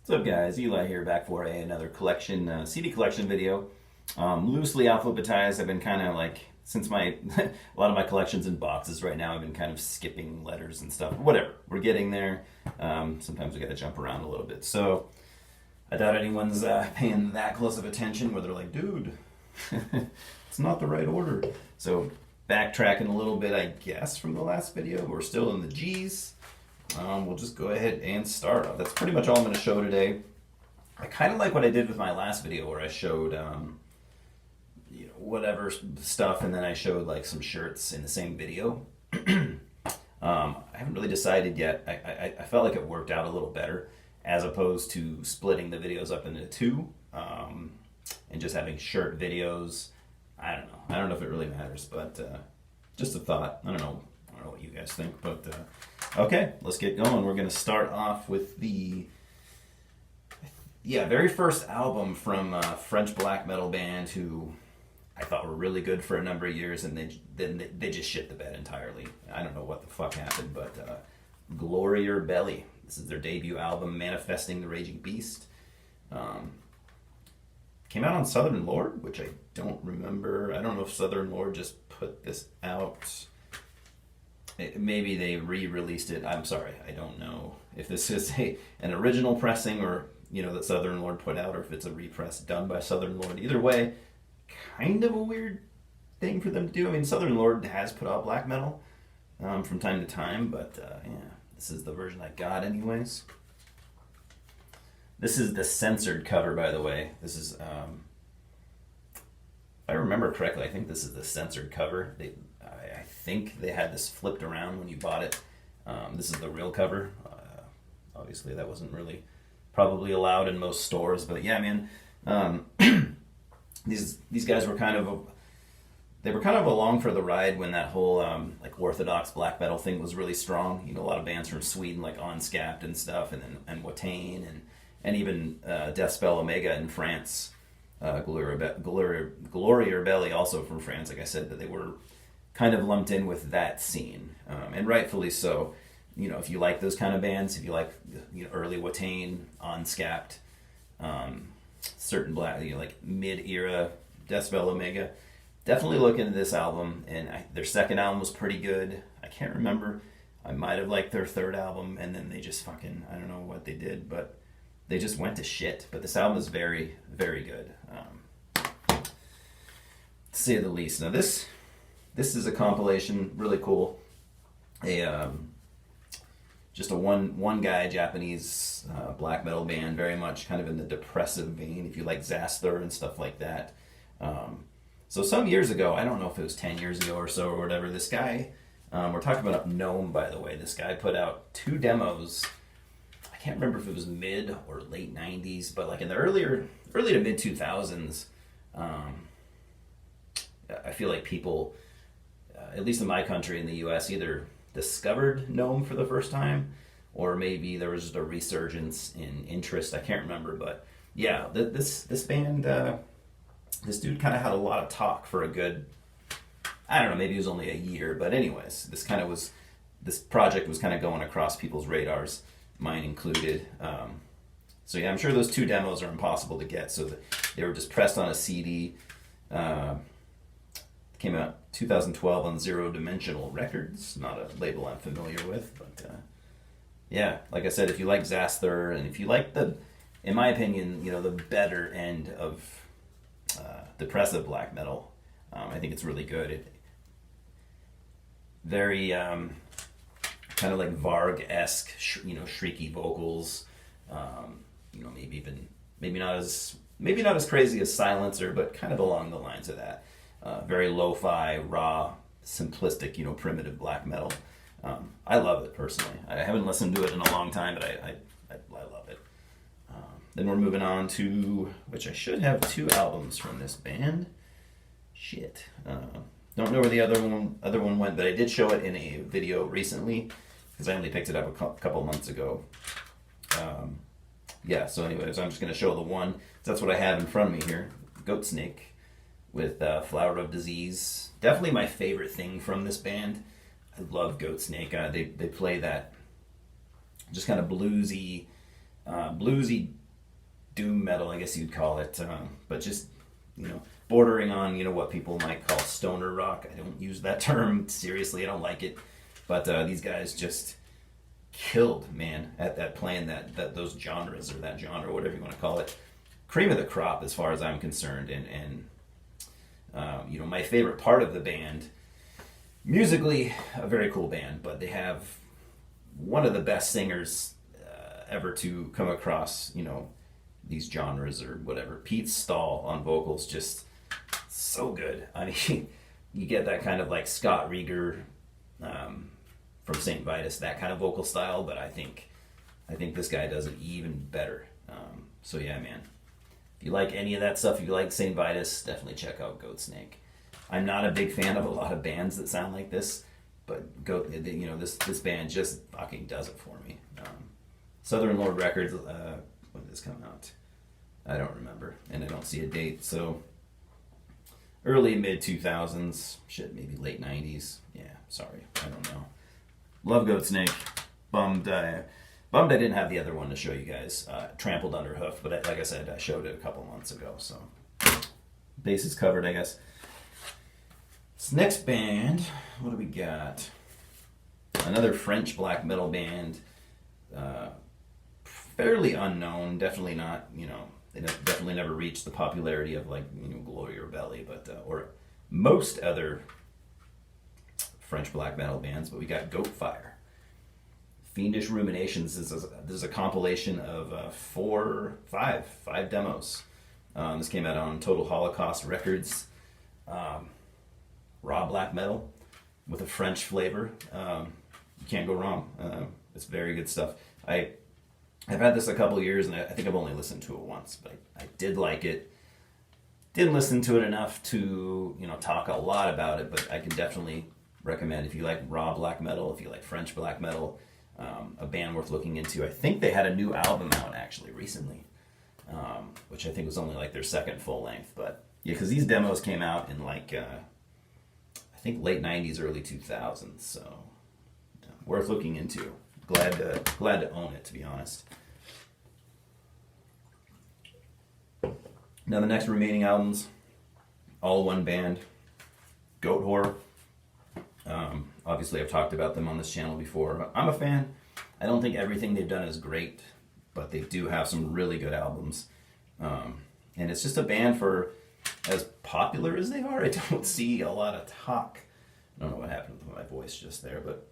What's up, guys? Eli here, back for another collection, CD collection video. Loosely alphabetized. I've been kind of like, since my a lot of my collection's in boxes right now, I've been kind of skipping letters and stuff. Whatever, we're getting there. Sometimes we got to jump around a little bit. So I doubt anyone's paying that close of attention where they're like, dude, it's not the right order. So backtracking a little bit, I guess, from the last video. We're still in the G's. We'll just go ahead and start. That's pretty much all I'm going to show today. I kind of like what I did with my last video where I showed whatever stuff, and then I showed like some shirts in the same video. I haven't really decided yet. I felt like it worked out a little better as opposed to splitting the videos up into two and just having shirt videos. I don't know. I don't know if it really matters, but just a thought. I don't know what you guys think, but okay, let's get going. We're going to start off with the very first album from a French black metal band who I thought were really good for a number of years, and they just shit the bed entirely. I don't know what the fuck happened, but Glory or Belly. This is their debut album, Manifesting the Raging Beast. Came out on Southern Lord, which I don't remember. I don't know if Southern Lord just put this out. Maybe they re-released it. I'm sorry, I don't know if this is an original pressing or that Southern Lord put out, or if it's a repress done by Southern Lord. Either way, kind of a weird thing for them to do. I mean, Southern Lord has put out black metal from time to time, but this is the version I got anyways. This is the censored cover, by the way. This is, if I remember correctly, I think this is the censored cover. I think they had this flipped around when you bought it. This is the real cover. Obviously, that wasn't really probably allowed in most stores, but yeah, man, these guys were kind of along for the ride when that whole like orthodox black metal thing was really strong. A lot of bands from Sweden like Onscapt and stuff, and Watain and even Deathspell Omega in France. Glory or Belly also from France. Like I said, that they were kind of lumped in with that scene, and rightfully so. If you like those kind of bands, if you like early Watain, Onscapt, certain black, like mid-era Deathspell Omega, definitely look into this album. And their second album was pretty good. I can't remember. I might have liked their third album, and then they just fucking, I don't know what they did, but they just went to shit. But this album is very, very good, to say the least. Now this is a compilation, really cool. Just a one guy Japanese black metal band, very much kind of in the depressive vein. If you like Xasthur and stuff like that. So some years ago, I don't know if it was 10 years ago or so or whatever. This guy, we're talking about Gnome, by the way. This guy put out 2 demos. I can't remember if it was mid or late 90s, but like in the early to mid 2000s. I feel like people, at least in my country, in the U.S., either discovered Gnome for the first time, or maybe there was just a resurgence in interest. I can't remember, but yeah, this band, this dude kind of had a lot of talk for a good, I don't know, maybe it was only a year, but anyways, this project was kind of going across people's radars, mine included. So yeah, I'm sure those 2 demos are impossible to get, so they were just pressed on a CD. Came out 2012 on Zero Dimensional Records, not a label I'm familiar with, but yeah, like I said, if you like Xasthur, and if you like in my opinion, the better end of depressive black metal, I think it's really good. Very kind of like Varg-esque, shrieky vocals, maybe not as crazy as Silencer, but kind of along the lines of that. Very lo-fi, raw, simplistic, primitive black metal. I love it personally. I haven't listened to it in a long time, but I love it. Then we're moving on to, which I should have 2 albums from this band. Shit. Don't know where the other one went, but I did show it in a video recently because I only picked it up a couple months ago. So anyways, I'm just going to show the one. That's what I have in front of me here. Goatsnake with Flower of Disease. Definitely my favorite thing from this band. I love Goatsnake. They play that just kind of bluesy doom metal, I guess you'd call it, but just bordering on what people might call stoner rock. I don't use that term seriously. I don't like it, but these guys just killed, man, at playing that those genres, or that genre, whatever you want to call it. Cream of the crop as far as I'm concerned, and my favorite part of the band, musically a very cool band, but they have one of the best singers ever to come across these genres or whatever. Pete Stahl on vocals, just so good. I mean, you get that kind of like Scott Rieger from St. Vitus, that kind of vocal style, but I think this guy does it even better. So yeah, man. If you like any of that stuff, if you like St. Vitus, definitely check out Goatsnake. I'm not a big fan of a lot of bands that sound like this, but this band just fucking does it for me. Southern Lord Records, when did this come out? I don't remember, and I don't see a date, so early mid 2000s, shit, maybe late 90s. Yeah, sorry, I don't know. Love Goatsnake. Bummed I didn't have the other one to show you guys, Trampled Under Hoof, but like I said, I showed it a couple months ago, so bases covered, I guess. This next band, what do we got? Another French black metal band, fairly unknown, definitely not, they definitely never reached the popularity of like Glory or Belly, but or most other French black metal bands. But we got Goatfire. Fiendish Ruminations is a compilation of five demos. This came out on Total Holocaust Records. Raw black metal with a French flavor. You can't go wrong. It's very good stuff. I've had this a couple of years, and I think I've only listened to it once, but I did like it. Didn't listen to it enough to talk a lot about it, but I can definitely recommend if you like raw black metal, if you like French black metal, a band worth looking into. I think they had a new album out actually recently, which I think was only like their second full length. But yeah, because these demos came out in like I think late 90s, early 2000s, so worth looking into. Glad to own it, to be honest. Now the next remaining albums, all one band, Goat Horror. Obviously I've talked about them on this channel before. I'm a fan. I don't think everything they've done is great, but they do have some really good albums. And it's just a band for as popular as they are. I don't see a lot of talk. I don't know what happened with my voice just there, but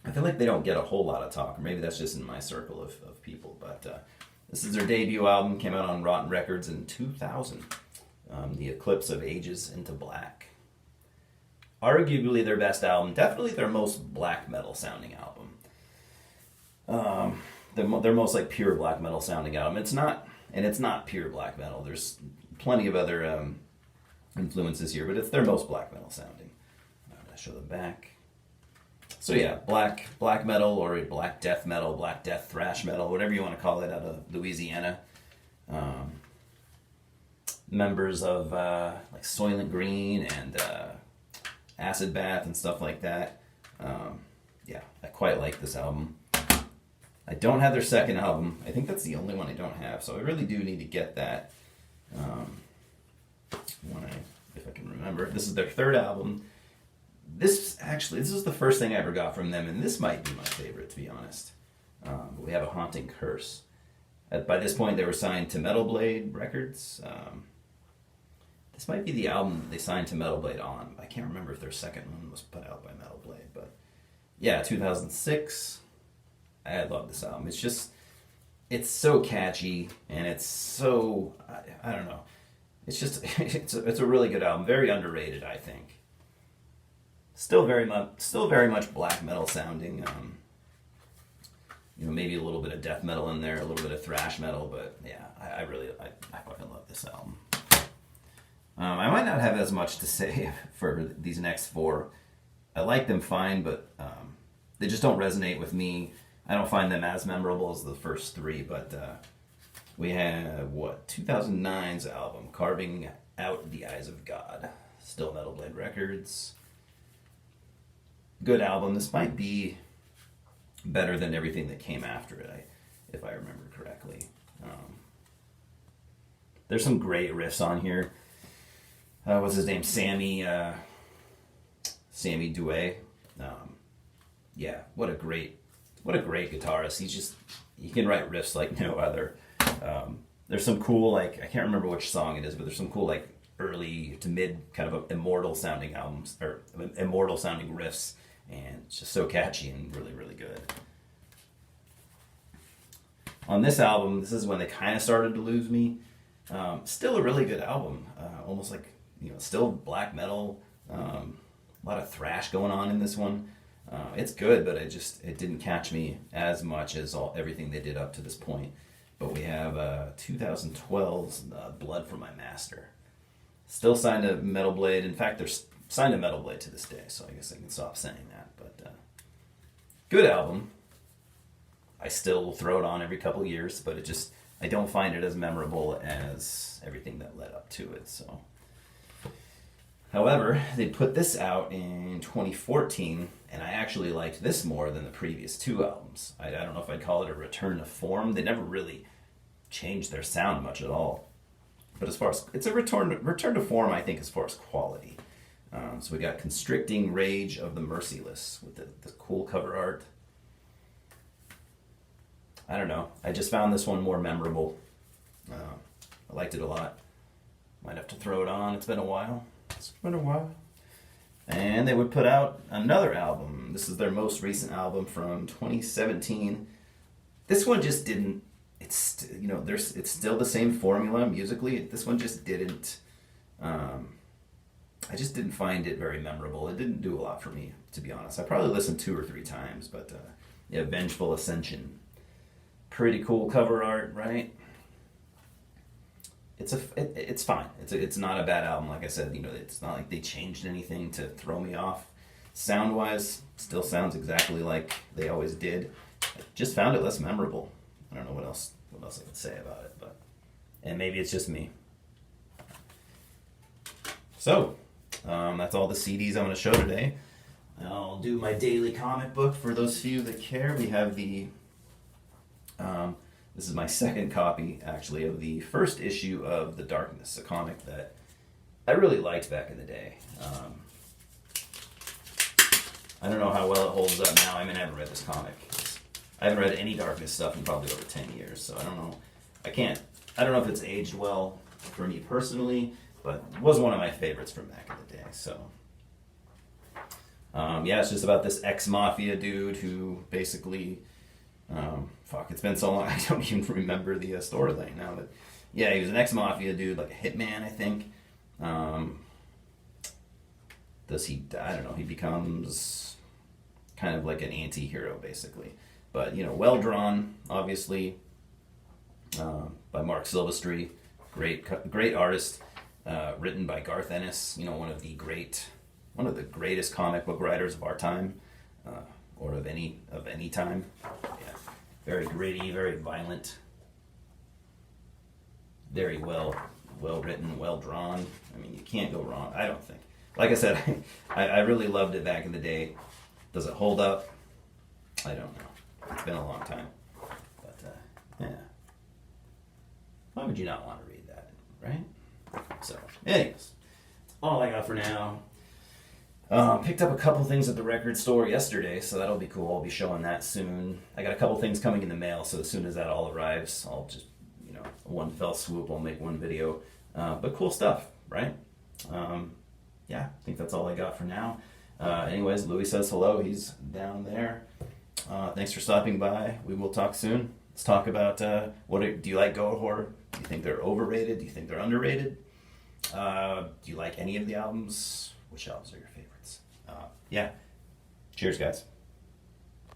I feel like they don't get a whole lot of talk, or maybe that's just in my circle of people. But this is their debut album, came out on Rotten Records in 2000. The Eclipse of Ages into Black. Arguably their best album, definitely their most black metal sounding album. Their most like pure black metal sounding album. It's not pure black metal. There's plenty of other influences here, but it's their most black metal sounding. I'm gonna show the back. So yeah, black metal, or black death metal, black death thrash metal, whatever you want to call it, out of Louisiana. Members of like Soylent Green and Acid Bath and stuff like that. Yeah, I quite like this album. I don't have their second album. I think that's the only one I don't have, so I really do need to get that. If I can remember. This is their third album. This is the first thing I ever got from them, and this might be my favorite, to be honest. We have a Haunting Curse. By this point, they were signed to Metal Blade Records. This might be the album that they signed to Metal Blade on. I can't remember if their second one was put out by Metal Blade, but yeah, 2006. I love this album. It's so catchy, and it's so, I don't know. It's just, it's a really good album. Very underrated, I think. Still very much black metal sounding. Maybe a little bit of death metal in there, a little bit of thrash metal, but yeah, I fucking love this album. I might not have as much to say for these next four. I like them fine, but they just don't resonate with me. I don't find them as memorable as the first three, but we have 2009's album, Carving Out the Eyes of God. Still Metal Blade Records. Good album. This might be better than everything that came after it, if I remember correctly. There's some great riffs on here. What's his name? Sammy Douay. Yeah, what a great guitarist. He can write riffs like no other. There's some cool, like, I can't remember which song it is, but there's some cool, like, early to mid kind of immortal sounding albums, or immortal sounding riffs, and it's just so catchy and really, really good. On this album, this is when they kind of started to lose me. Still a really good album. Almost like, still black metal. A lot of thrash going on in this one. It's good, but it didn't catch me as much as everything they did up to this point. But we have 2012's Blood from My Master. Still signed to Metal Blade. In fact, they're signed to Metal Blade to this day, so I guess I can stop saying that. But good album. I still throw it on every couple of years, but I don't find it as memorable as everything that led up to it. So, however, they put this out in 2014, and I actually liked this more than the previous two albums. I don't know if I'd call it a return to form. They never really changed their sound much at all. But as far as, it's a return to form, I think, as far as quality. So we got Constricting Rage of the Merciless with the cool cover art. I don't know. I just found this one more memorable. I liked it a lot. Might have to throw it on. It's been a while. And they would put out another album. This is their most recent album from 2017. This one just didn't. It's still the same formula musically. This one just didn't. I just didn't find it very memorable. It didn't do a lot for me, to be honest. I probably listened 2 or 3 times, but yeah, Vengeful Ascension. Pretty cool cover art, right? It's fine. It's not a bad album, like I said. It's not like they changed anything to throw me off. Sound wise, still sounds exactly like they always did. I just found it less memorable. I don't know what else I could say about it, and maybe it's just me. So, that's all the CDs I'm going to show today. I'll do my daily comic book for those few that care. We have the this is my second copy, actually, of the first issue of The Darkness, a comic that I really liked back in the day. I don't know how well it holds up now. I haven't read this comic. I haven't read any Darkness stuff in probably over 10 years, so I don't know. I don't know if it's aged well for me personally, but it was one of my favorites from back in the day, so. Yeah, it's just about this ex-mafia dude who basically... it's been so long I don't even remember the storyline now, but yeah, he was an ex-mafia dude, like a hitman, I think. I don't know, he becomes kind of like an anti-hero, basically. But, well drawn, obviously, by Mark Silvestri, great artist, written by Garth Ennis, one of the greatest comic book writers of our time, or of any time. Yeah. Very gritty, very violent, very well written, well drawn. I mean, you can't go wrong, I don't think. Like I said, I really loved it back in the day. Does it hold up? I don't know. It's been a long time. But, yeah. Why would you not want to read that, right? So, anyways, that's all I got for now. Picked up a couple things at the record store yesterday, so that'll be cool. I'll be showing that soon. I got a couple things coming in the mail, so as soon as that all arrives, I'll just, one fell swoop, I'll make one video. But cool stuff, right? Yeah, I think that's all I got for now. Anyways, Louis says hello. He's down there. Thanks for stopping by. We will talk soon. Let's talk about do you like Goat Horror? Do you think they're overrated? Do you think they're underrated? Do you like any of the albums? Which albums are your favorites? Yeah. Cheers, guys.